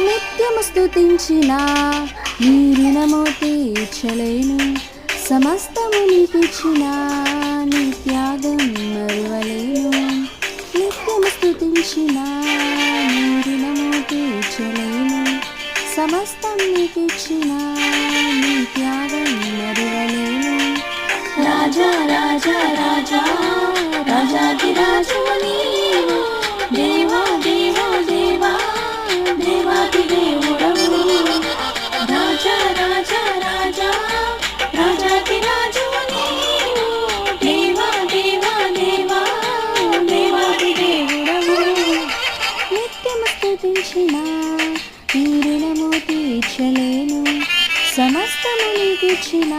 నిత్యము స్తుతించిన నీ రుణము తీర్చలేను. సమస్తము నీకిచ్చిన నీ త్యాగం మరువలేను. నిత్యము స్తుతించిన నీ రుణము తీర్చలేను. సమస్తం నీకిచ్చిన నీ త్యాగం మరువలేను. రాజా రాజా రాజా రాజాది రాజువు నీవు, దేవా దేవా దేవా దేవాది దేవుడవు. రాజా రాజా రాజా రాజాది రాజువు నీవు, దేవా దేవా దేవా దేవాది దేవుడవు. నిత్యము స్తుతించిన నీ రుణము తీర్చలేను. సమస్తము నీకిచ్చిన